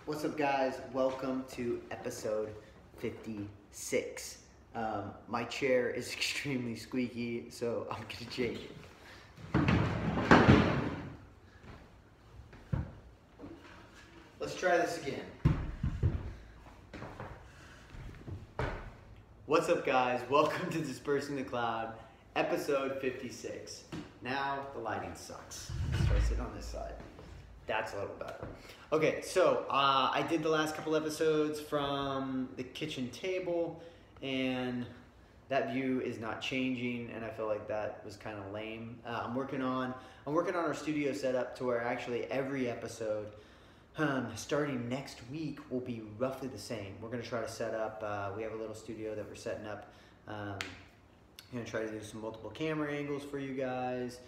What's up, guys? Welcome to episode 56. My chair is extremely squeaky, so I'm gonna change it. Let's try this again. What's up, guys? Welcome to Dispersing the Cloud, episode 56. Now the lighting sucks. So I sit on this side. That's a little better. Okay, so I did the last couple episodes from the kitchen table, and that view is not changing, and I feel like that was kind of lame. I'm working on our studio setup to where actually every episode, starting next week, will be roughly the same. We're gonna try to set up. We have a little studio that we're setting up. Gonna try to do some multiple camera angles for you guys.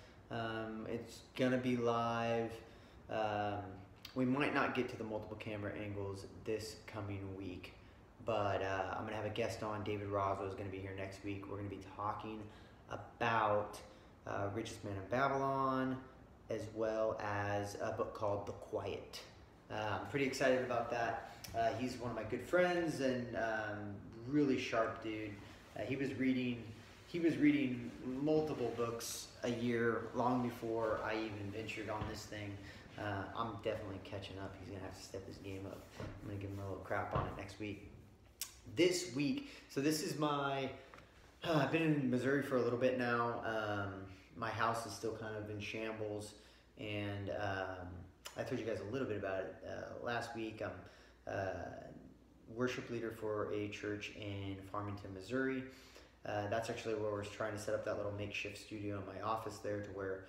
It's gonna be live. We might not get to the multiple camera angles this coming week, but I'm going to have a guest on. David Fragoza is going to be here next week. We're going to be talking about Richest Man in Babylon, as well as a book called The Quiet. I'm pretty excited about that. He's one of my good friends and really sharp dude. He was reading multiple books a year long before I even ventured on this thing. I'm definitely catching up. He's going to have to step his game up. I'm going to give him a little crap on it next week. This week, so this is my, I've been in Missouri for a little bit now. My house is still kind of in shambles, and I told you guys a little bit about it last week. I'm worship leader for a church in Farmington, Missouri. That's actually where we're trying to set up that little makeshift studio in my office there, to where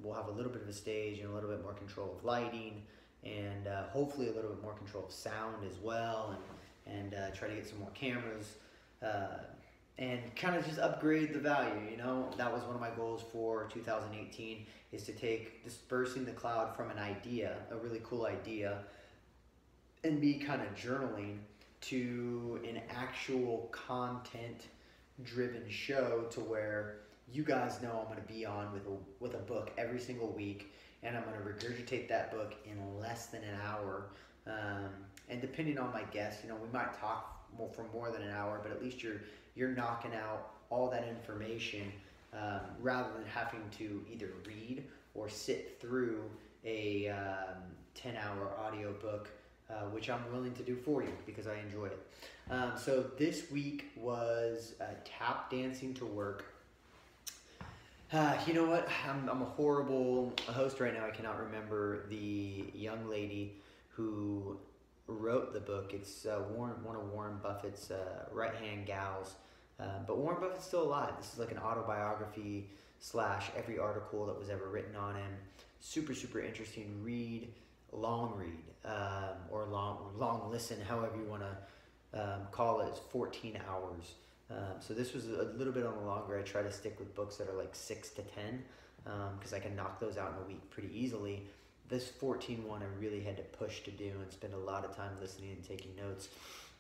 we'll have a little bit of a stage and a little bit more control of lighting, and hopefully a little bit more control of sound as well, and try to get some more cameras and kind of just upgrade the value. You know, that was one of my goals for 2018, is to take Dispersing the Cloud from an idea, a really cool idea, and be kind of journaling to an actual content driven show, to where you guys know I'm going to be on with a book every single week, and I'm going to regurgitate that book in less than an hour. And depending on my guests, you know, we might talk for more than an hour, but at least you're knocking out all that information rather than having to either read or sit through a 10-hour audio book, which I'm willing to do for you because I enjoy it. So this week was tap dancing to work. You know what? I'm a horrible host right now. I cannot remember the young lady who wrote the book. It's one of Warren Buffett's right-hand gals. But Warren Buffett's still alive. This is like an autobiography / every article that was ever written on him. Super, super interesting read, long read, or long listen, however you want to call it. It's 14 hours. So this was a little bit on the longer. I try to stick with books that are like 6 to 10 because I can knock those out in a week pretty easily. This 14 one I really had to push to do and spend a lot of time listening and taking notes.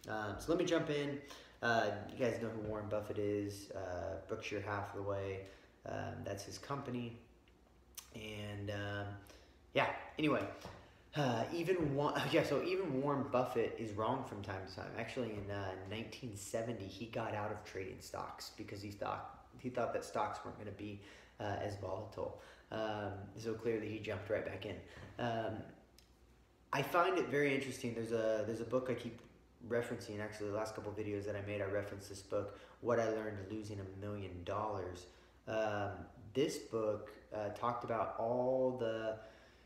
So let me jump in. You guys know who Warren Buffett is. Berkshire Hathaway, that's his company. And yeah, anyway. Even Warren Buffett is wrong from time to time. Actually, in 1970, he got out of trading stocks because he thought that stocks weren't going to be as volatile. So clearly, he jumped right back in. I find it very interesting. There's a book I keep referencing. Actually, the last couple of videos that I made, I referenced this book, What I Learned Losing $1 Million. This book talked about all the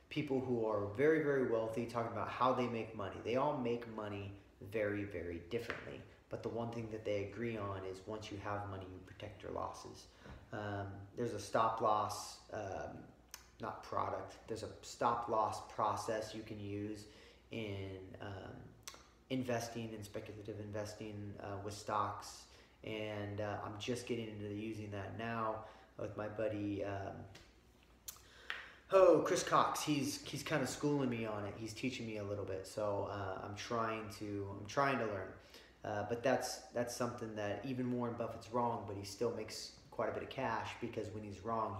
people who are very, very wealthy, talking about how they make money. They all make money very, very differently. But the one thing that they agree on is once you have money, you protect your losses. There's a stop loss, not product, there's a stop loss process you can use in investing and speculative investing with stocks. And I'm just getting into using that now with my buddy, Chris Cox. He's kind of schooling me on it. He's teaching me a little bit, so I'm trying to learn. But that's something that even Warren Buffett's wrong, but he still makes quite a bit of cash, because when he's wrong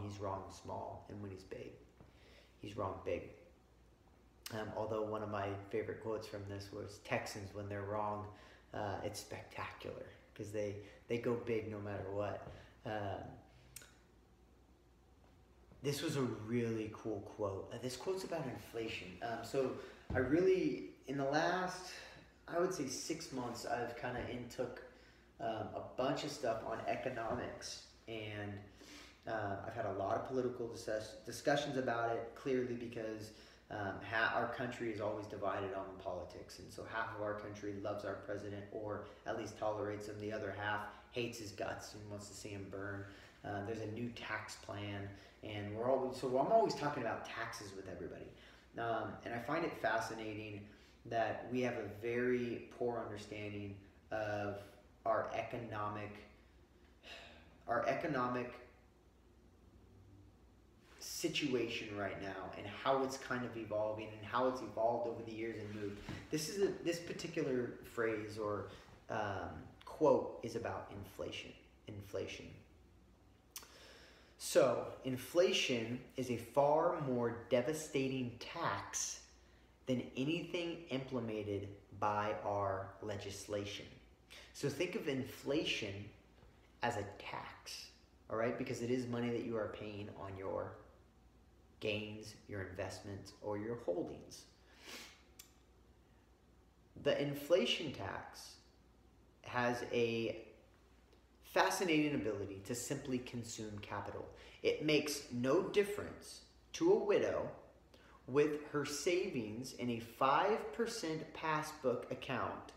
small, and when he's big, he's wrong big. Although one of my favorite quotes from this was, Texans, when they're wrong, it's spectacular, because they go big no matter what. This was a really cool quote. This quote's about inflation. So I really, in the last, I would say 6 months, I've kind of intook a bunch of stuff on economics, and I've had a lot of political discussions about it, clearly because our country is always divided on politics, and so half of our country loves our president, or at least tolerates him. The other half hates his guts and wants to see him burn. There's a new tax plan, and I'm always talking about taxes with everybody, and I find it fascinating that we have a very poor understanding of our economic situation right now, and how it's kind of evolving, and how it's evolved over the years and moved. This particular phrase or quote is about inflation. So, inflation is a far more devastating tax than anything implemented by our legislation. So think of inflation as a tax, all right? Because it is money that you are paying on your gains, your investments, or your holdings. The inflation tax has a fascinating ability to simply consume capital. It makes no difference to a widow with her savings in a 5% passbook account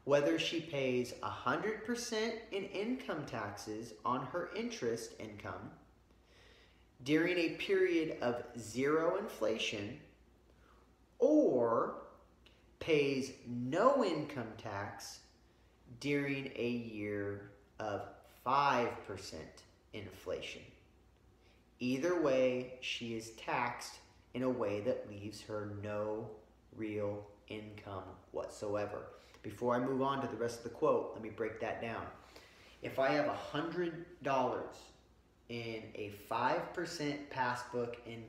whether she pays 100% in income taxes on her interest income during a period of zero inflation, or pays no income tax during a year of 5% inflation. Either way, she is taxed in a way that leaves her no real income whatsoever. Before I move on to the rest of the quote, let me break that down. If I have $100 in a 5% passbook in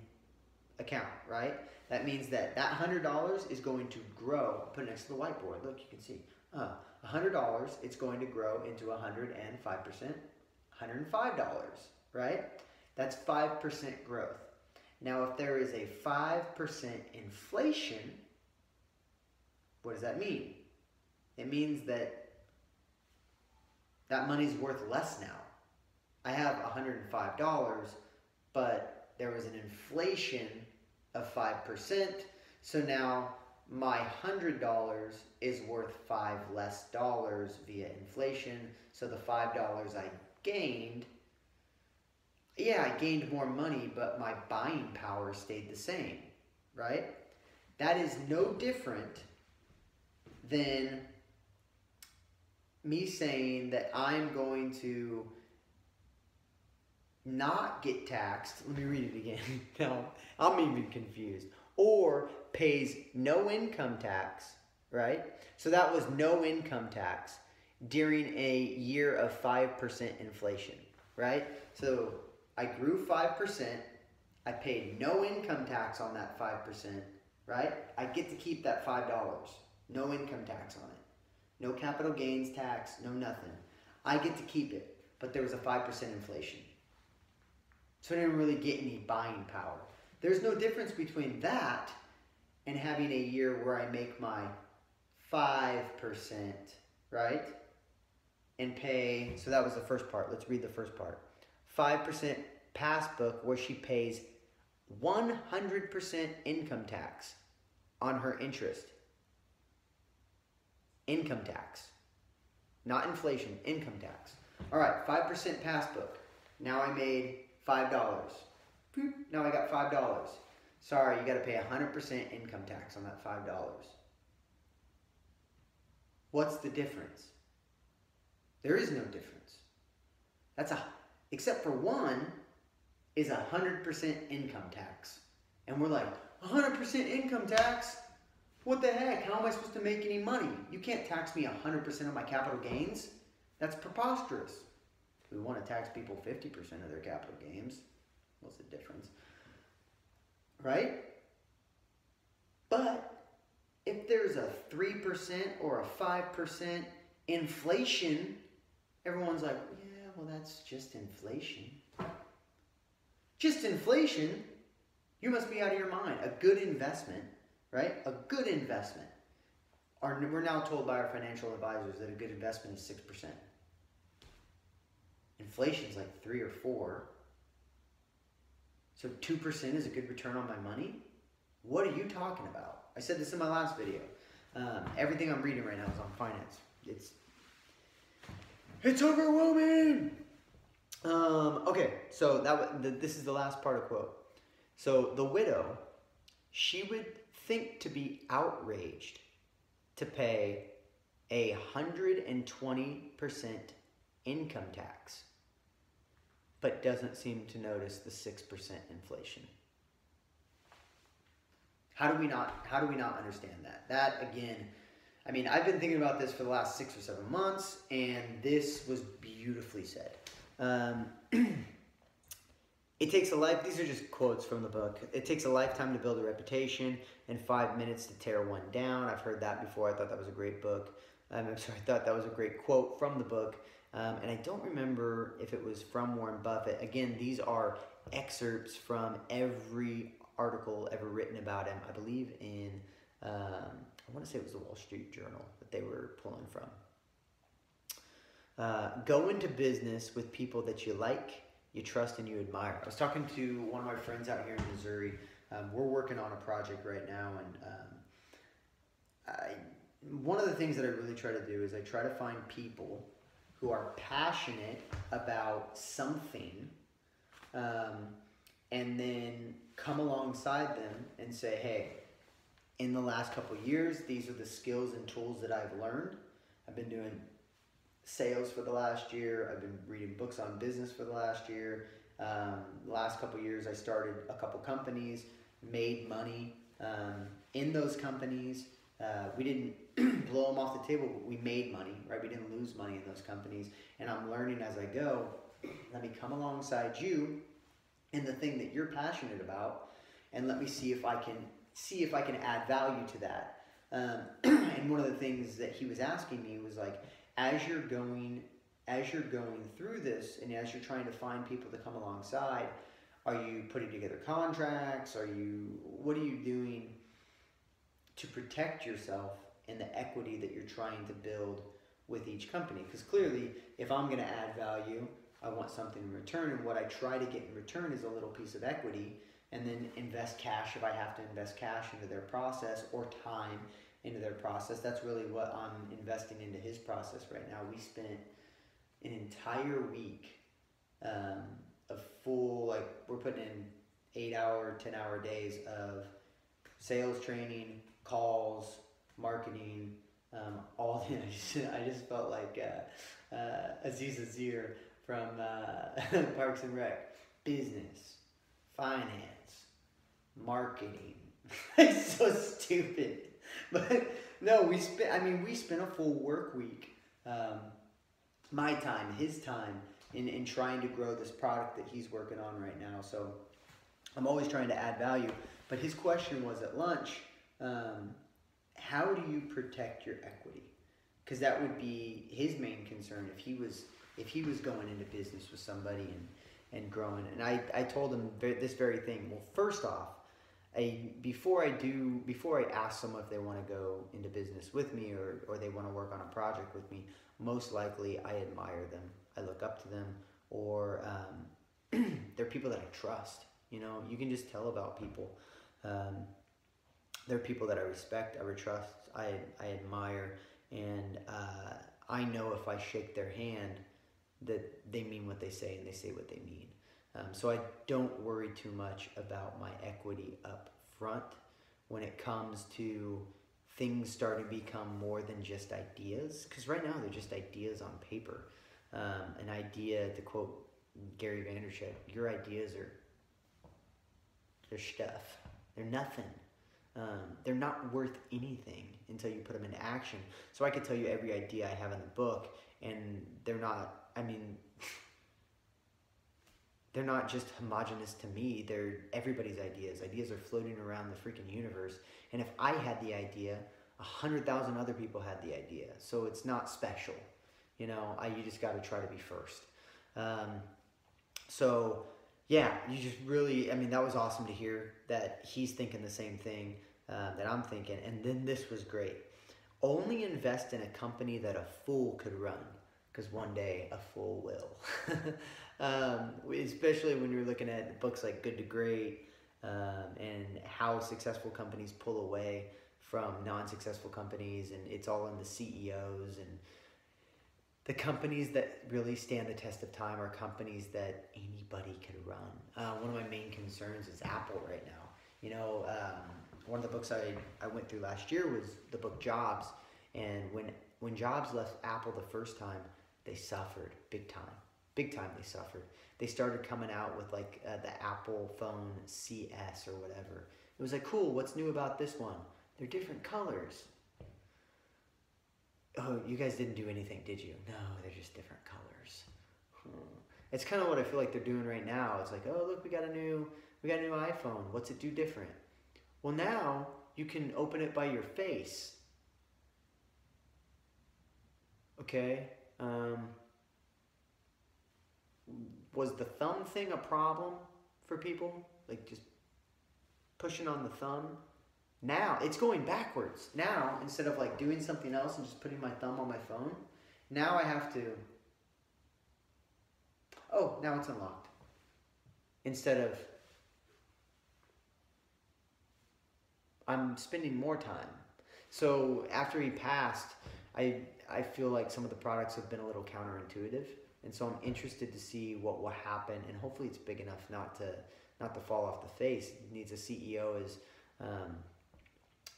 account, right? That means that $100 is going to grow. I'll put it next to the whiteboard. Look, you can see. $100, it's going to grow into 105%, $105, right? That's 5% growth. Now, if there is a 5% inflation, what does that mean? It means that money's worth less now. I have $105, but there was an inflation of 5%, so now my $100 is worth $5 less via inflation. So the $5 I gained, I gained more money, but my buying power stayed the same, right? That is no different than me saying that I'm going to not get taxed. Let me read it again. Now, I'm even confused. Or pays no income tax, right? So that was no income tax during a year of 5% inflation, right? So I grew 5%. I paid no income tax on that 5%, right? I get to keep that $5. No income tax on it. No capital gains tax, no nothing. I get to keep it, but there was a 5% inflation. So I didn't really get any buying power. There's no difference between that and having a year where I make my 5%, right? And pay, so that was the first part. Let's read the first part. 5% passbook where she pays 100% income tax on her interest. Income tax. Not inflation, income tax. All right, 5% passbook. Now I made $5. Boop, now I got $5. Sorry, you got to pay 100% income tax on that $5. What's the difference? There is no difference. Except for one is 100% income tax. And we're like, 100% income tax? What the heck? How am I supposed to make any money? You can't tax me 100% of my capital gains. That's preposterous. We want to tax people 50% of their capital gains. What's the difference? Right? But if there's a 3% or a 5% inflation, everyone's like, yeah, well, that's just inflation. Just inflation? You must be out of your mind. A good investment, right? A good investment. We're now told by our financial advisors that a good investment is 6%. Inflation's like 3 or 4. So 2% is a good return on my money? What are you talking about? I said this in my last video. Everything I'm reading right now is on finance. It's overwhelming. Okay, so this is the last part of the quote. So the widow, she would think to be outraged to pay 120% income tax, but doesn't seem to notice the 6% inflation. How do we not understand that? That, again, I mean, I've been thinking about this for the last 6 or 7 months, and this was beautifully said. It takes a life. These are just quotes from the book. It takes a lifetime to build a reputation and 5 minutes to tear one down. I've heard that before. I thought that was a great book. I thought that was a great quote from the book. And I don't remember if it was from Warren Buffett. Again, these are excerpts from every article ever written about him. I believe in, I want to say it was the Wall Street Journal that they were pulling from. Go into business with people that you like, you trust, and you admire. I was talking to one of my friends out here in Missouri. We're working on a project right now, and one of the things that I really try to do is I try to find people who are passionate about something, and then come alongside them and say, hey, in the last couple of years, these are the skills and tools that I've learned. I've been doing sales for the last year. I've been reading books on business for the last year. Last couple of years, I started a couple companies, made money in those companies. We didn't blow them off the table, but we made money, right? We didn't lose money in those companies. And I'm learning as I go. Let me come alongside you in the thing that you're passionate about, and let me see if I can add value to that. And one of the things that he was asking me was like, as you're going through this, and as you're trying to find people to come alongside, are you putting together contracts? What are you doing to protect yourself and the equity that you're trying to build with each company? Because clearly, if I'm going to add value, I want something in return, and what I try to get in return is a little piece of equity, and then invest cash if I have to invest cash into their process, or time into their process. That's really what I'm investing into his process right now. We spent an entire week of full, like, we're putting in 8-hour, 10-hour days of sales training, calls, marketing, all the, I just felt like Aziz Azir from Parks and Rec. Business, finance, marketing. It's so stupid. But no, we spent a full work week, my time, his time, in trying to grow this product that he's working on right now. So I'm always trying to add value. But his question was at lunch, how do you protect your equity? Because that would be his main concern if he was going into business with somebody and growing. And I told him this very thing. Well, first off, before I ask someone if they want to go into business with me or they want to work on a project with me, most likely I admire them. I look up to them, or they're people that I trust. You know, you can just tell about people. They're people that I respect, I trust, I admire, and I know if I shake their hand that they mean what they say and they say what they mean. So I don't worry too much about my equity up front when it comes to things starting to become more than just ideas. Because right now they're just ideas on paper. An idea, to quote Gary Vaynerchuk, your ideas they're stuff. They're nothing. They're not worth anything until you put them into action. So I could tell you every idea I have in the book, and they're not, they're not just homogenous to me. They're everybody's ideas. Ideas are floating around the freaking universe. And if I had the idea, 100,000 other people had the idea. So it's not special. You know, you just got to try to be first. So yeah, you just really, I mean, that was awesome to hear that he's thinking the same thing that I'm thinking. And then this was great. Only invest in a company that a fool could run, because one day a fool will. Especially when you're looking at books like Good to Great and how successful companies pull away from non-successful companies, and it's all in the CEOs. And the companies that really stand the test of time are companies that anybody could run. One of my main concerns is Apple right now. You know, one of the books I went through last year was the book Jobs. And when Jobs left Apple the first time, they suffered big time. Big time they suffered. They started coming out with like the Apple phone CS or whatever. It was like, cool, what's new about this one? They're different colors. Oh, you guys didn't do anything, did you? No, they're just different colors. It's kind of what I feel like they're doing right now. It's like, oh, look, we got a new iPhone. What's it do different? Well, now you can open it by your face. Okay. Was the thumb thing a problem for people? Like just pushing on the thumb? Now it's going backwards. Now, instead of like doing something else and just putting my thumb on my phone, now I have to, oh, now it's unlocked. Instead of, I'm spending more time. So after he passed, I feel like some of the products have been a little counterintuitive. And so I'm interested to see what will happen. And hopefully it's big enough not to fall off the face. It needs a CEO as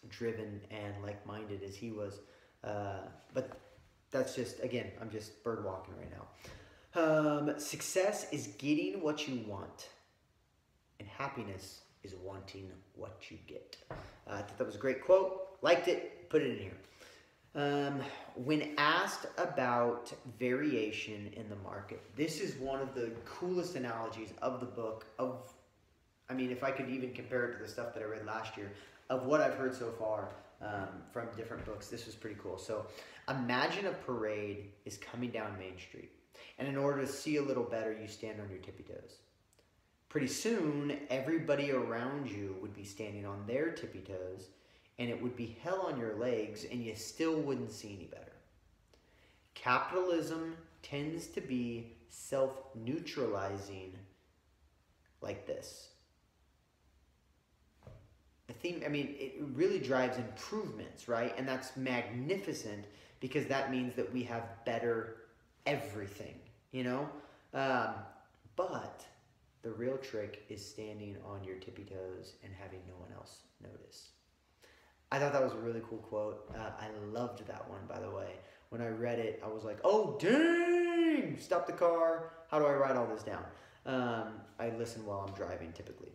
driven and like-minded as he was. But that's just, again, I'm just bird walking right now. Success is getting what you want, and happiness is wanting what you get. I thought that was a great quote. Liked it. Put it in here. When asked about variation in the market, this is one of the coolest analogies of the book I mean, if I could even compare it to the stuff that I read last year, of what I've heard so far from different books, this was pretty cool. So imagine a parade is coming down Main Street. And in order to see a little better, you stand on your tippy toes. Pretty soon, everybody around you would be standing on their tippy toes, and it would be hell on your legs, and you still wouldn't see any better. Capitalism tends to be self-neutralizing like this. The theme, I mean, it really drives improvements, right? And that's magnificent because that means that we have better everything, you know? But the real trick is standing on your tippy toes and having no one else notice. I thought that was a really cool quote. I loved that one, by the way. When I read it, I was like, oh, dang! Stop the car. How do I write all this down? I listen while I'm driving, typically.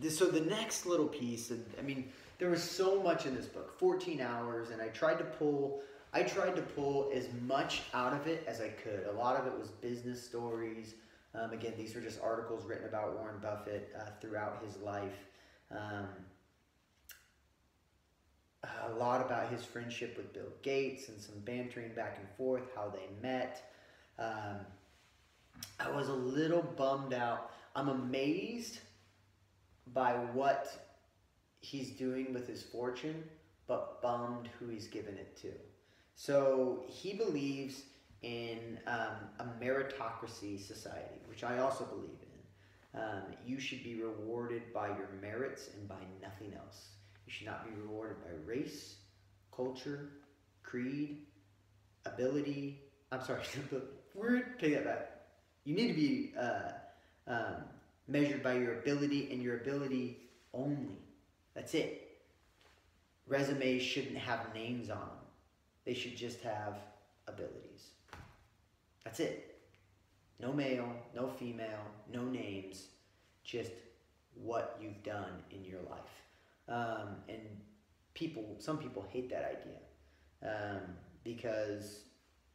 So the next little piece, I mean, there was so much in this book, 14 hours, and I tried to pull as much out of it as I could. A lot of it was business stories. Again, these were just articles written about Warren Buffett throughout his life. A lot about his friendship with Bill Gates and some bantering back and forth, how they met. I was a little bummed out. I'm amazed by what he's doing with his fortune, but bummed who he's given it to. So he believes in a meritocracy society, which I also believe in. You should be rewarded by your merits and by nothing else. You should not be rewarded by race, culture, creed, ability. I'm sorry, take that back. You need to be measured by your ability and your ability only. That's it. Resumes shouldn't have names on them. They should just have abilities. That's it. No male, no female, no names, just what you've done in your life. And some people hate that idea because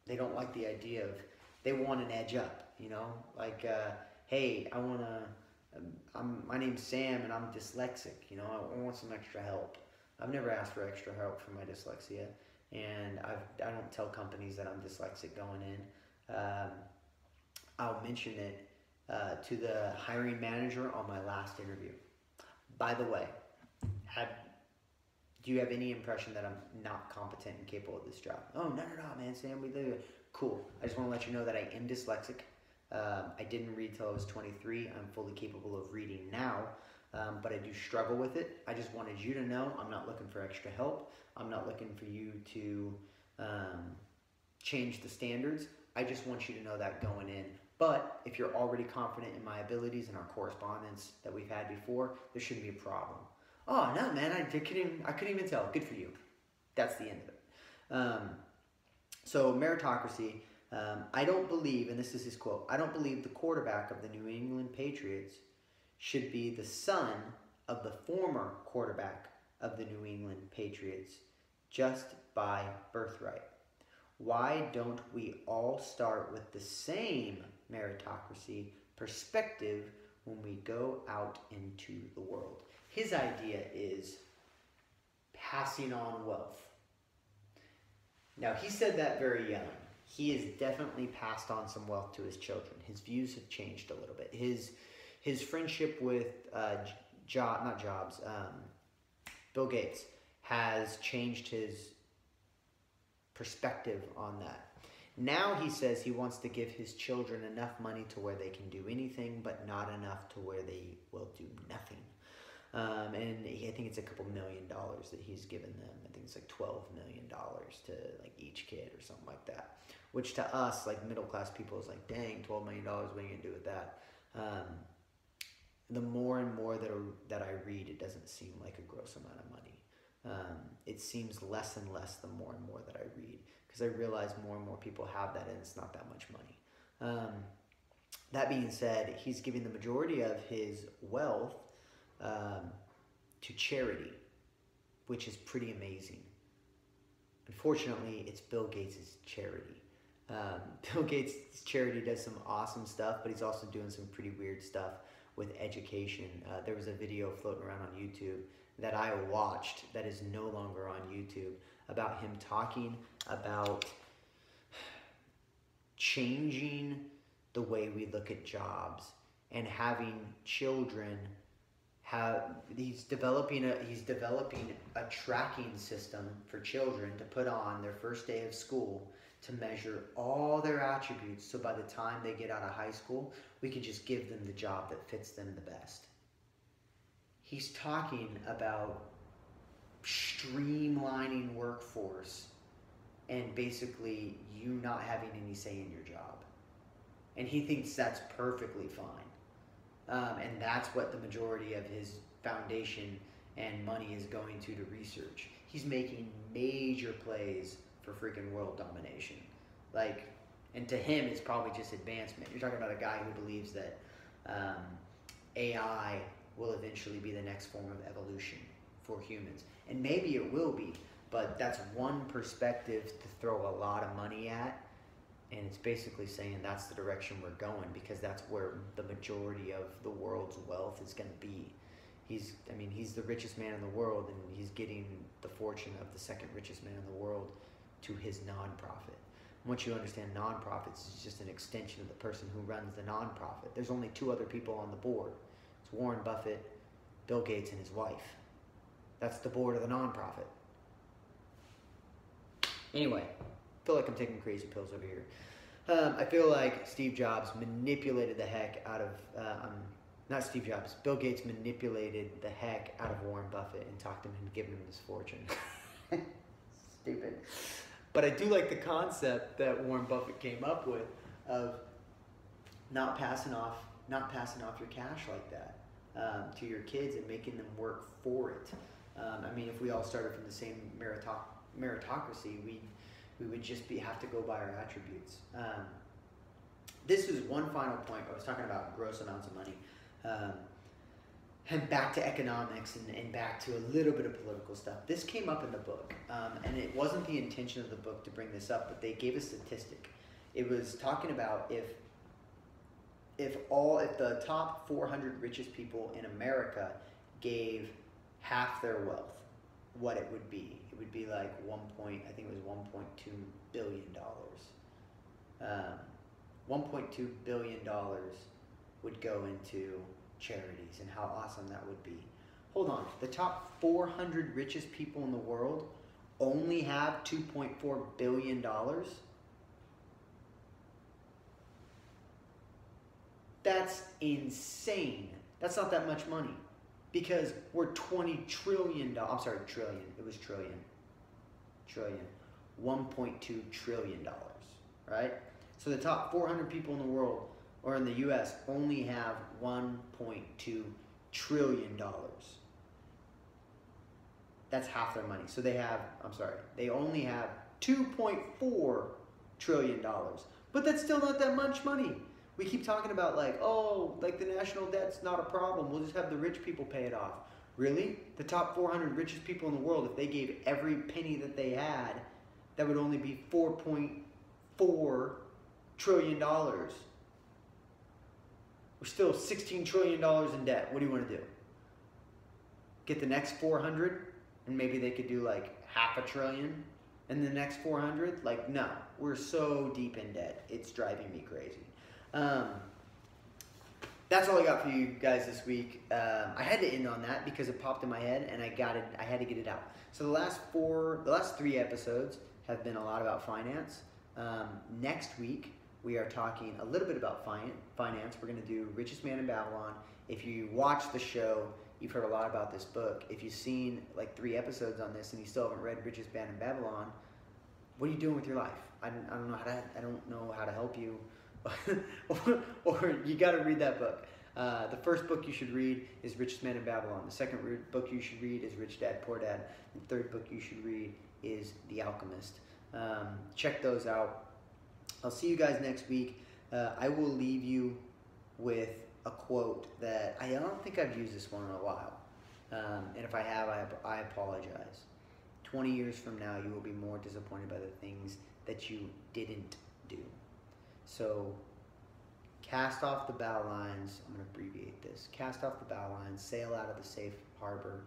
they don't like the idea of, they want an edge up. you know, like, hey, my name's Sam and I'm dyslexic, you know, I want some extra help. I've never asked for extra help for my dyslexia, and I don't tell companies that I'm dyslexic going in. I'll mention it to the hiring manager on my last interview. By the way, do you have any impression that I'm not competent and capable of this job? Oh, no, man, Sam, we do it. Cool. I just want to let you know that I am dyslexic. I didn't read till I was 23. I'm fully capable of reading now, but I do struggle with it. I just wanted you to know I'm not looking for extra help. I'm not looking for you to change the standards. I just want you to know that going in. But if you're already confident in my abilities and our correspondence that we've had before, there shouldn't be a problem. Oh, no, man, I couldn't even tell. Good for you. That's the end of it. So meritocracy, I don't believe, and this is his quote, I don't believe the quarterback of the New England Patriots should be the son of the former quarterback of the New England Patriots just by birthright. Why don't we all start with the same meritocracy perspective when we go out into the world? His idea is passing on wealth. Now, he said that very young. He has definitely passed on some wealth to his children. His views have changed a little bit. His friendship with Bill Gates has changed his perspective on that. Now he says he wants to give his children enough money to where they can do anything, but not enough to where they will do nothing. And I think it's a couple $1 million that he's given them. I think it's like $12 million to like each kid or something like that. Which to us, like middle class people, is like, dang, $12 million, what are you gonna do with that? The more and more that I read, it doesn't seem like a gross amount of money. It seems less and less the more and more that I read, because I realize more and more people have that, and it's not that much money. That being said, he's giving the majority of his wealth to charity, which is pretty amazing. Unfortunately, it's Bill Gates' charity. Bill Gates' charity does some awesome stuff, but he's also doing some pretty weird stuff with education. There was a video floating around on YouTube that I watched that is no longer on YouTube about him talking about changing the way we look at jobs and having children he's developing a tracking system for children to put on their first day of school to measure all their attributes, so by the time they get out of high school, we can just give them the job that fits them the best. He's talking about streamlining workforce and basically you not having any say in your job. And he thinks that's perfectly fine. And that's what the majority of his foundation and money is going to research. He's making major plays for freaking world domination. Like, and to him, it's probably just advancement. You're talking about a guy who believes that AI will eventually be the next form of evolution for humans. And maybe it will be, but that's one perspective to throw a lot of money at. And it's basically saying that's the direction we're going, because that's where the majority of the world's wealth is going to be. He's the richest man in the world, and he's getting the fortune of the second richest man in the world to his nonprofit. Once you understand nonprofits, it's just an extension of the person who runs the nonprofit. There's only two other people on the board. It's Warren Buffett, Bill Gates, and his wife. That's the board of the nonprofit. Anyway, I feel like I'm taking crazy pills over here. I feel like Steve Jobs manipulated the heck out of, not Steve Jobs, Bill Gates manipulated the heck out of Warren Buffett and talked him into giving him this fortune. Stupid. But I do like the concept that Warren Buffett came up with of not passing off your cash like that to your kids and making them work for it. If we all started from the same meritocracy, we would just have to go by our attributes. This is one final point. I was talking about gross amounts of money. And back to economics and back to a little bit of political stuff. This came up in the book, and it wasn't the intention of the book to bring this up, but they gave a statistic. It was talking about if if the top 400 richest people in America gave half their wealth, what it would be? It would be like I think it was $1.2 billion. $1.2 billion would go into charities, and how awesome that would be. Hold on, the top 400 richest people in the world only have $2.4 billion? That's insane. That's not that much money, because we're $20 trillion. I'm sorry, trillion. It was trillion. Trillion. $1.2 trillion, right? So the top 400 people in the world, or in the U.S., only have $1.2 trillion. That's half their money. So they only have $2.4 trillion. But that's still not that much money. We keep talking about the national debt's not a problem. We'll just have the rich people pay it off. Really? The top 400 richest people in the world, if they gave every penny that they had, that would only be $4.4 trillion. We're still $16 trillion in debt. What do you want to do? Get the next 400, and maybe they could do like $500 billion, and the next 400? Like, no. We're so deep in debt. It's driving me crazy. That's all I got for you guys this week. I had to end on that because it popped in my head, and I had to get it out. So the last 3 episodes have been a lot about finance. Next week we are talking a little bit about finance. We're going to do Richest Man in Babylon. If you watch the show, you've heard a lot about this book. If you've seen like 3 episodes on this and you still haven't read Richest Man in Babylon, what are you doing with your life? I don't know how to help you. or you got to read that book. The first book you should read is Richest Man in Babylon. The second book you should read is Rich Dad, Poor Dad. The third book you should read is The Alchemist. Check those out. I'll see you guys next week. I will leave you with a quote that I don't think I've used this one in a while. And if I have, I apologize. 20 years from now, you will be more disappointed by the things that you didn't do. So, cast off the bow lines. I'm going to abbreviate this. Cast off the bow lines. Sail out of the safe harbor.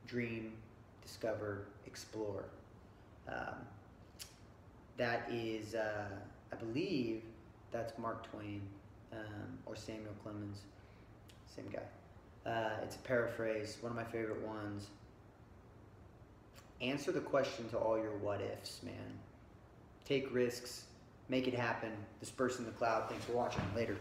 Dream, discover, explore. That is, I believe, that's Mark Twain or Samuel Clemens. Same guy. It's a paraphrase. One of my favorite ones. Answer the question to all your what ifs, man. Take risks. Make it happen. Dispersing the Cloud. Thanks for watching. Later.